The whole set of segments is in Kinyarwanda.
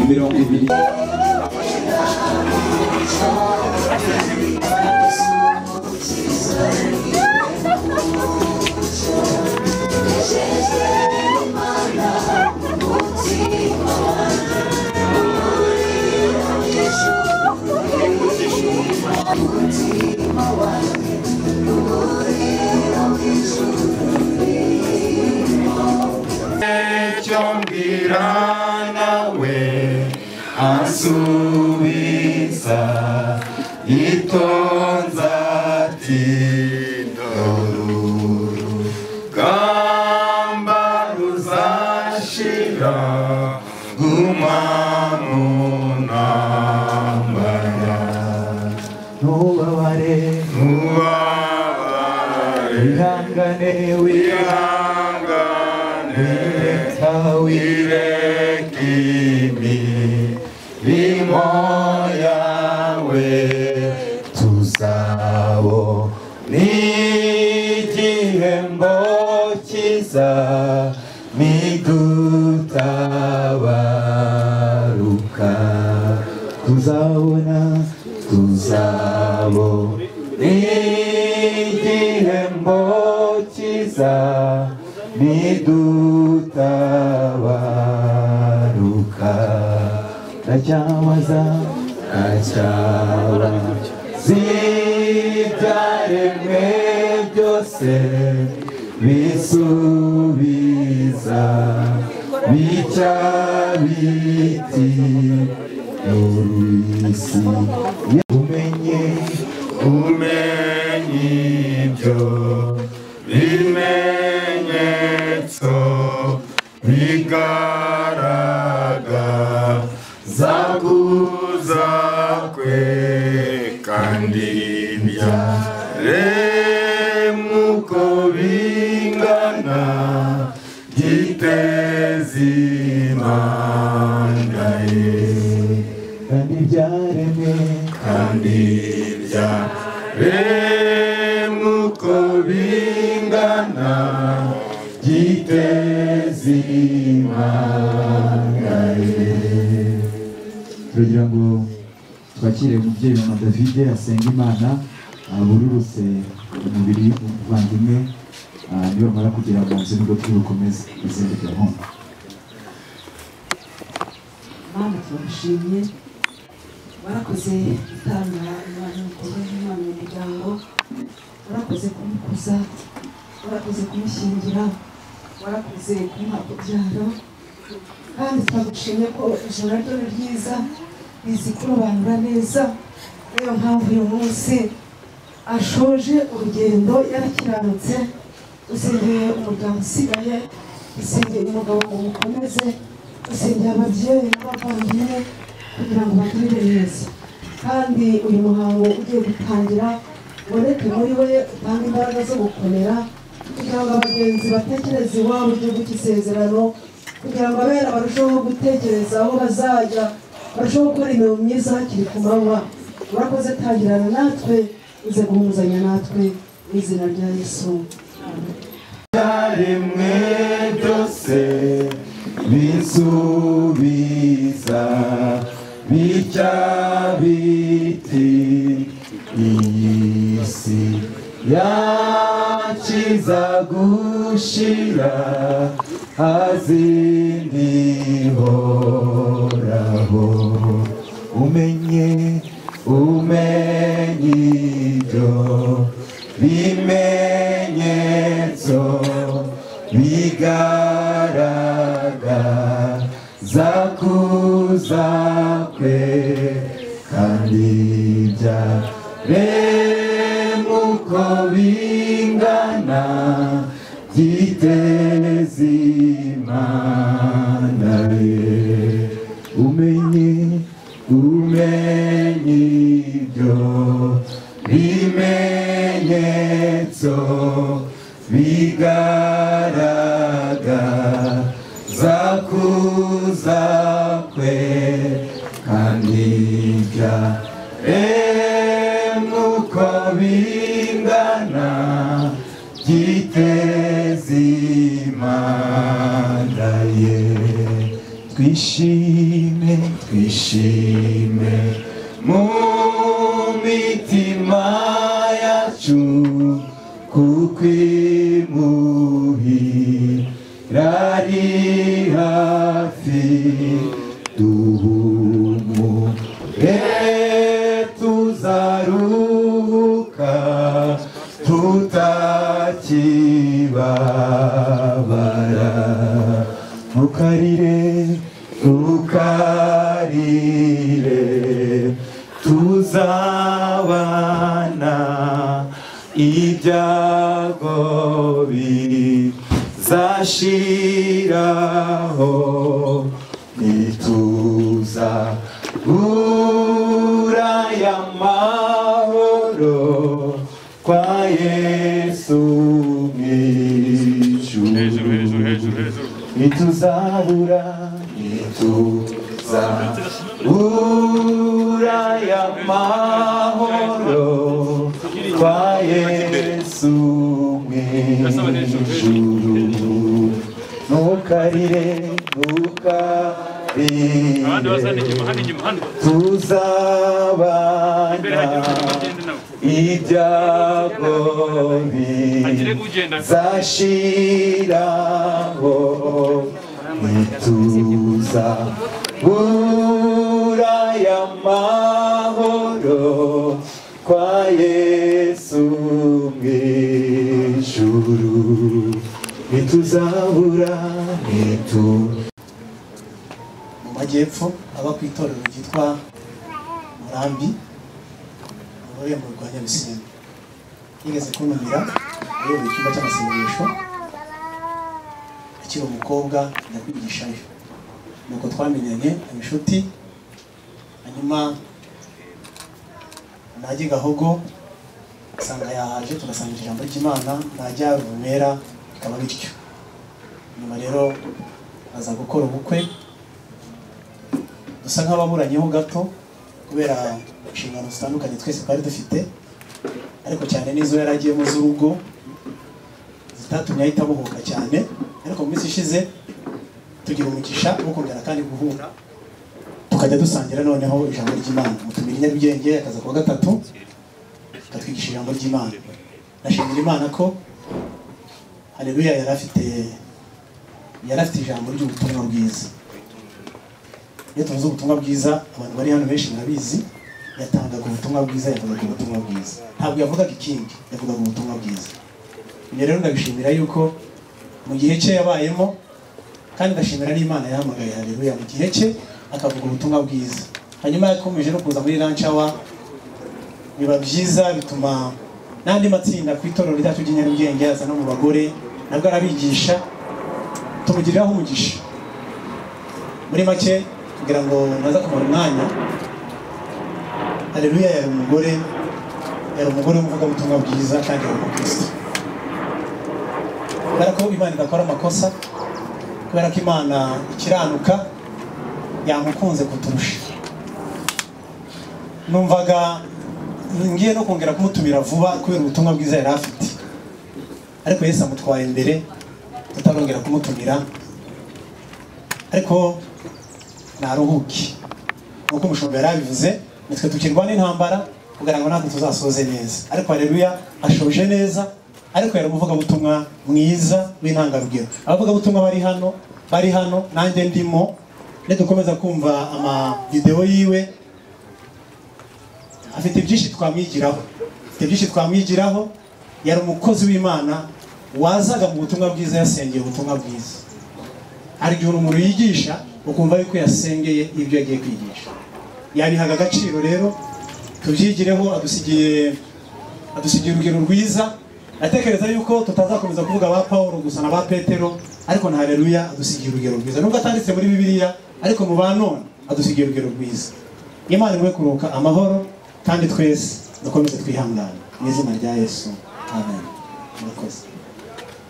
mirongo ibiri Asubiza itonzati doruru gamba ruzashira umamunambara ntubabare wihangane wirekimi Limoyawe tuzabo n'igihembo cyiza nidutabaruka tuzabo n'igihembo cyiza nidutabaruka Rajawaza zibyaremwe byose bisubiza bica biti n'urw'isi umenye ibyo bimenyetso bigaragaza kuza kwe kandi byaremwe uko bingana giteza imana ye kandi byaremwe uko bingana giteza imana ye. turagira ngo twakire umubyeyi wa David asenga Imana abururutse umubiri w'umuvandimwe niba mara kugira ngo nzi nubwo twibukomeze izindi gahunda. Mana turagushimye warakoze gutanga Imana n'umukobwa w'Imana mu muryango, warakoze kumukuza, warakoze kumushyingira, warakoze kumuha kubyara, kandi twagushimye ko ijoro ryo ni ryiza rizi kurobanura neza. Niyo mpamvu uyu munsi ashoje urugendo yarakiranutse. Usengeye umuryango usigaye, usengeye umugabo ngo mukomeze, usengeye ababyeyi n'abavandimwe kugira ngo bagirire neza. Kandi uyu muhango ugiye gutangira uboneke muri we, utanga imbaraga zo gukomera kugira ngo abagenzi batekereze iwabo igihugu cy'isezerano, kugira ngo abera barusheho gutekereza aho bazajya, barusheho gukora imirimo myiza hakiri ku manywa. Urakoze tangirana natwe, uze guhumuzanya natwe mu izina rya Yesu. Byaremwe byose bisubiza bica biti iyi si yakiza gushira hazindi horaho. Umenye ibyo bimenyetso bigaragaza kuza kwe kandi byaremwe uko bingana giteza imana ye. Umenye ibyo bimenyetso bigaragaza kuza kwe kandi byaremwe uko bingana twiteze Imana ye twishime mu mitima yacu kuko imuhira ari hafi duhumure tuzaruhuka tutakibabara ntukarire tuzabana ibyago bizashiraho nituzabura y'amahoro kwa Yesu mw'ijuru nituzabura y'amahoro kwa Yesu mw'ijuru ntukarire tuzabana ibyago bizashiraho nituzabura y'amahoro kwa Yesu mw'ijuru nituzabura mu majyepfo aba ku itorero ryitwa Murambi mu rurembo rwa Nyabisindu yigeze kuntumira ayoboye icyumba cy'amasengesho akiri umukobwa ndakwigishayo nuko twamenyanye inshuti hanyuma najye Gahogo asanga yahaje tugasangira ijambo ry'Imana najya Ruvumera bikaba bityo nyuma rero aza gukora ubukwe dusa nk'ababuranyeho gato kubera inshingano zitandukanye twese twari dufite ariko cyane n'izo yaragiyemo z'urugo zitatumye ahita abuhuka cyane ariko mu minsi ishize tugira umugisha wo kongera kandi guhura tukajya dusangira noneho ijambo ry'Imana mutumira Nyarugenge akaza kuwa gatatu akatwigisha ijambo ry'Imana nashimira Imana ko haleluya yari afite ijambo ry'ubutumwa bwiza. Iyo tuvuze ubutumwa bwiza abantu bari hano benshi murabizi yatangaga ubutumwa bwiza yavugaga ubutumwa bwiza ntabwo yavugaga ikindi yavugaga ubutumwa bwiza. Rero ndabishimira yuko mu gihe cye yabayemo kandi ndashimira n'Imana yahamagaye haleluya mu gihe cye akavuga ubutumwa bwiza. Hanyuma yakomeje no kuza muri lunch hour biba byiza bituma n'andi matsinda ku itorero ryacu ry'Inyarugenge aza no mu bagore nabwo arabigisha tumugiriraho umugisha. Muri make kugira ngo naza kumara umwanya haleluya yari umugore uvuga ubutumwa bwiza kandi ari umukristo. Kubera ko Imana idakora amakosa, kubera ko Imana ikiranuka yamukunze kuturusha. Numvaga ngiye no kongera kumutumira vuba kubera ubutumwa bwiza yari afite, ariko Yesu amutwaye imbere tutarongera kumutumira. Ariko naruhuki nkuko umushumba yarabivuze, nitwe tukirwana intambara kugira ngo natwe tuzasoze neza. Ariko haleluya ashoje neza, ariko yari umuvuga butumwa mwiza w'intangarugero. Abavuga butumwa bari hano nanjye ndimo, dukomeza kumva ama video yiwe afite byinshi twamwigiraho. Yari umukozi w'Imana wazaga mu butumwa bwiza, yasengeye ubutumwa bwiza. Hari igihe umuntu yigisha ukumva yuko yasengeye ibyo yagiye kwigisha. Yabihaga agaciro, rero tubyigireho. Adusigiye urugero rwiza. Atekereza yuko tutazakomeza kuvuga ba Paulo gusa na ba Petero, ariko na haleluya adusigiye urugero rwiza. Nubwo atanditse muri Bibiliya, ariko mu banone adusigiye urugero rwiza. Imana imwe kuruka amahoro, kandi twese dukomeze twihangana mu izina rya Yesu, amen.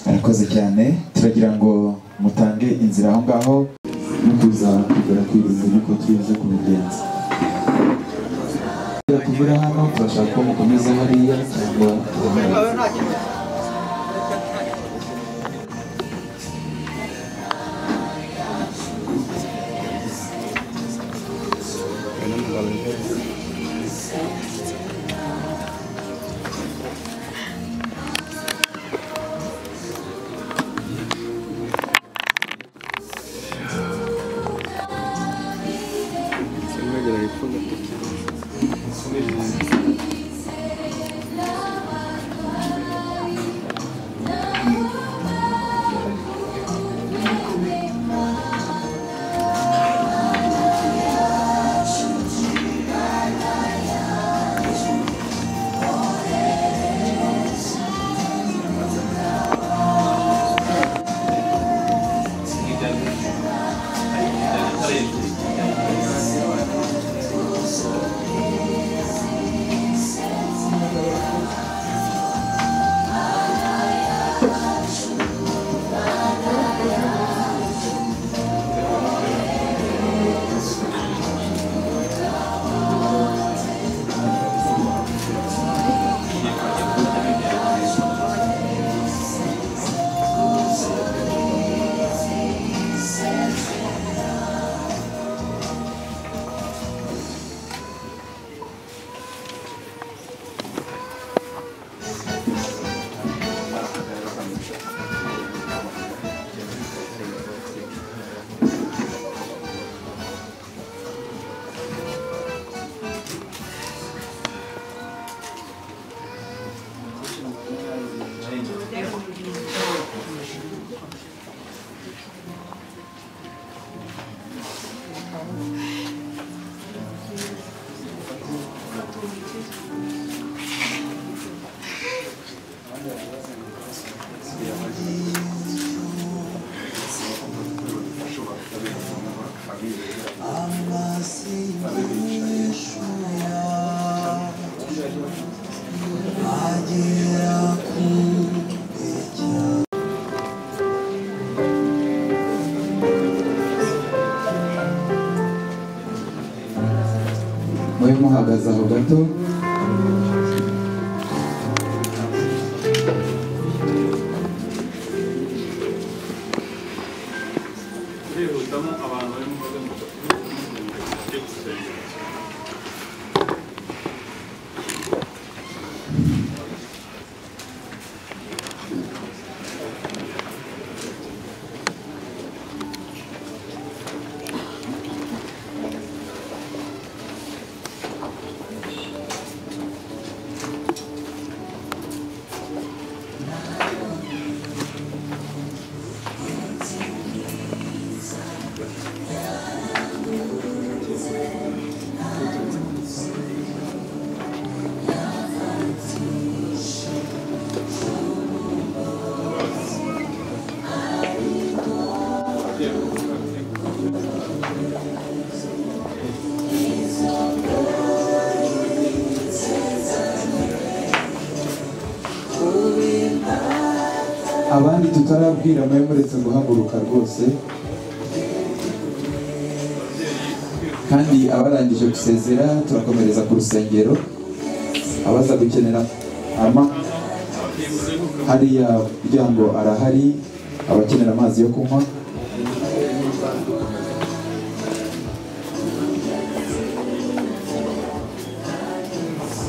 Arakoze cyane. Turagira ngo mutange inzira aho ngaho mutuza kugera ku ibintu niko tubize kubigenza. Tuvura hano turashaka ko mukomeza hariya cyangwa muhagaze aho gato. Abandi tutarabwira mwe muretse guhaguruka rwose, kandi abarangije gusezera turakomereza ku rusengero. Abaza gukenera hariya muryango arahari, abakenera amazi yo kunywa.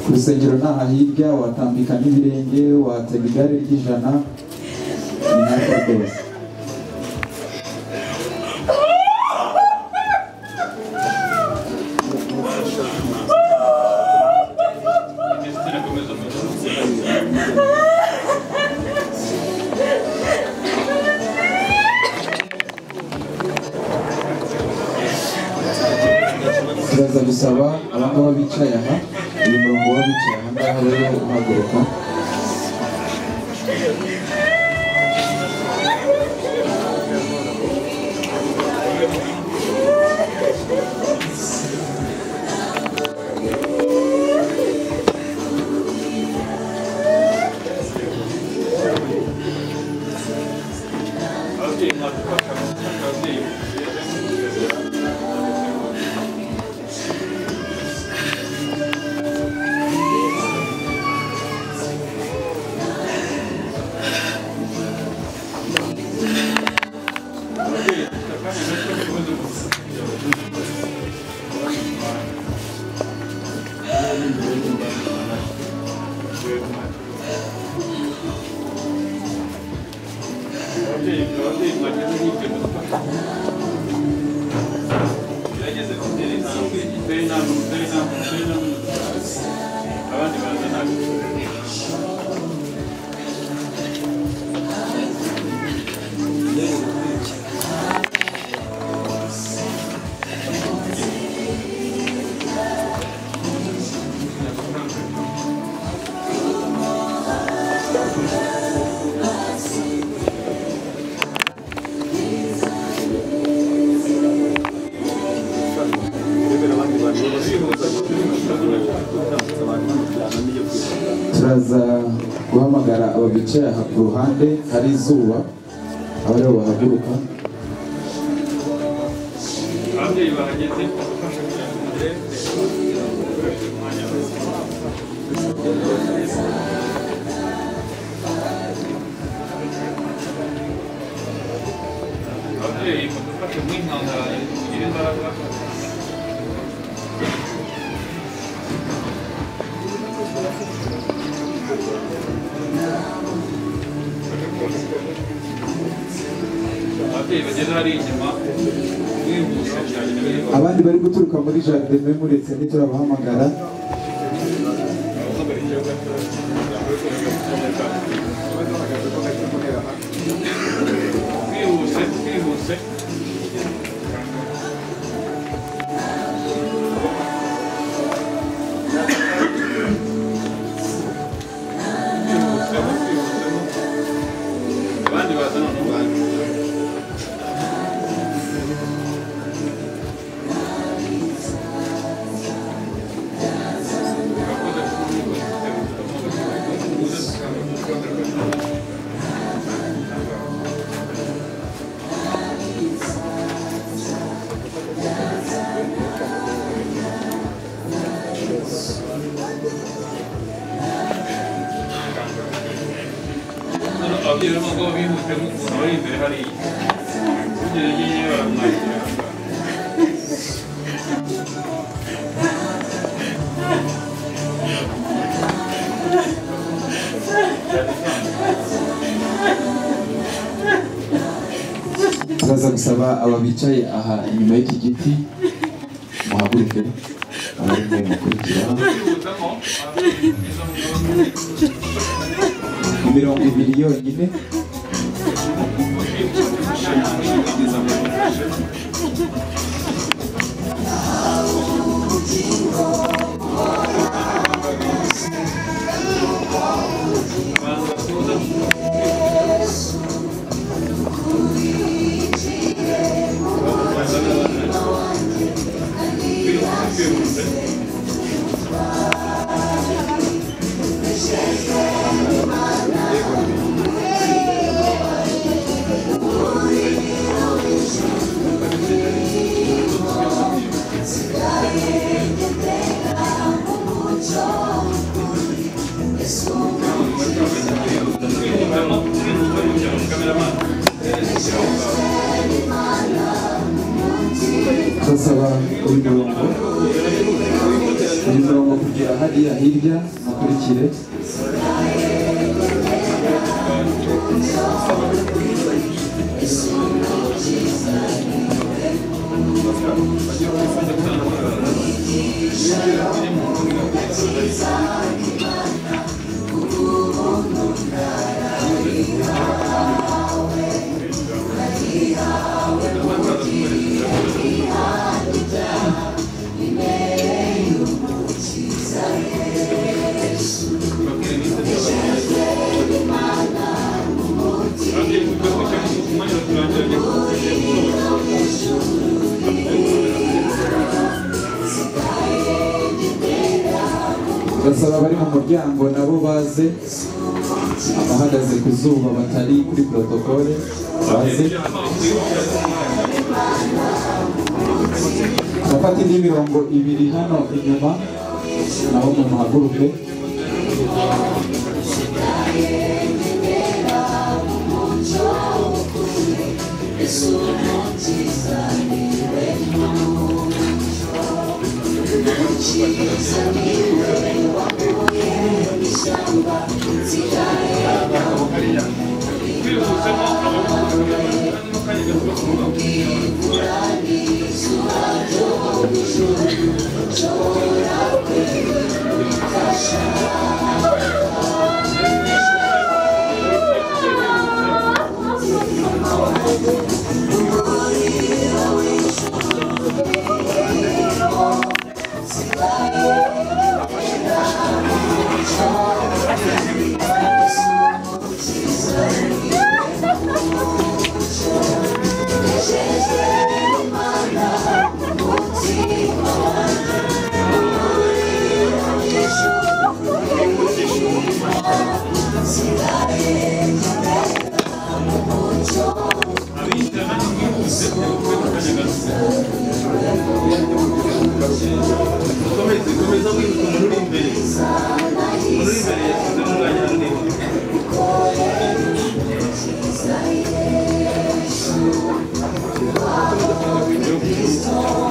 Ku rusengero ntaha hirya watambika n'ibirenge, watega igare ry'ijana. Turaza gusaba abangaba bicaye aha, uyu murongo w'abicaye aha ngaha rero uhaguruka. Turaza guhamagara ababicaye aha ku ruhande hari izuba, abariho bahaguruka. Abandi bari guturuka muri jardin mwe muretse ntiturabahamagara. bihute nk'ukuntu abari imbere hariya ugerageye baramwakira turaza gusaba aba bicaye aha inyuma y'iki giti muhaguruke abarimo mukurikira imirongo ibiri yonyine turasaba uyu murongo kugera hariya hirya mukurikire basaba abari mu muryango nabo baze abahagaze ku zuba batari kuri protokole baze bafata indi mirongo ibiri hano inyuma naho umuntu haguruke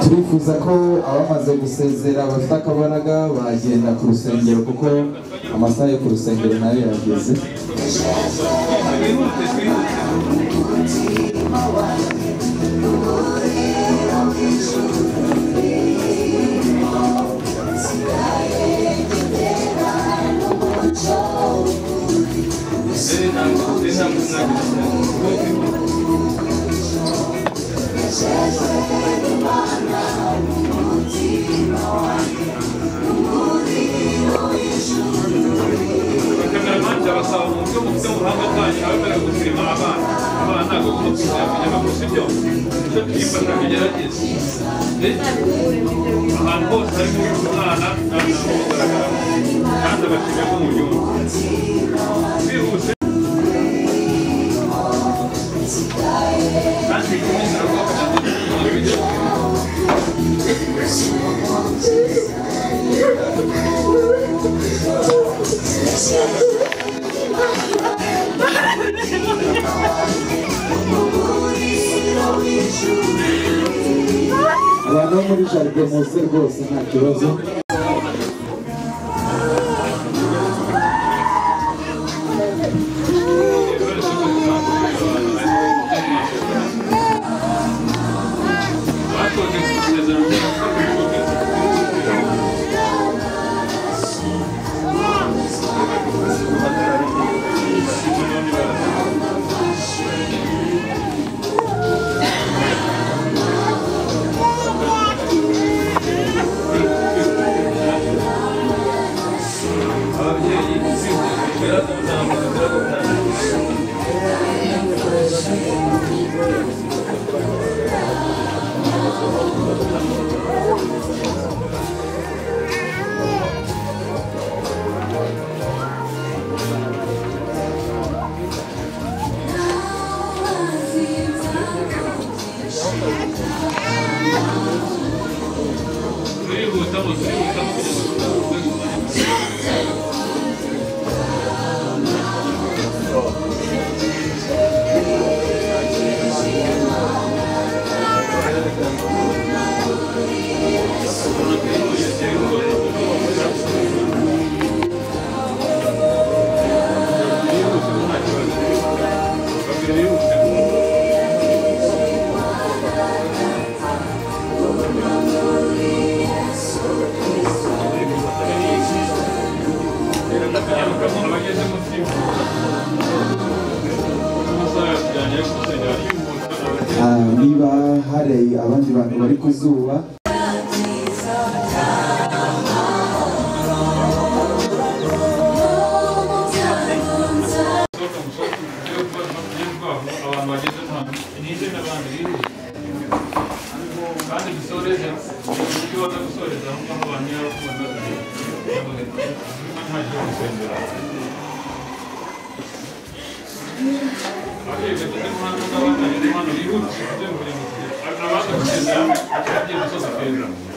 turifuza ko abamaze gusezera bafite akabaraga bagenda ku rusengero kuko amasaha yo ku rusengero nayo yageze abasaba mu buryo bufite ubuhanga bwanyu ababera gupima abana ntabwo kumupima yamenya gusa ibyo nicyo tuyifasha kugerageza ahantu hose harimo umwana ntabwo bugaragara kandi abashimye ko mu gihugu bihuse kandi ikomeza kubafasha mu buryo Thank you. abantu bo muri jaride muze rwose nta kibazo. Niba hari abandi bantu bari ku zuba Agora,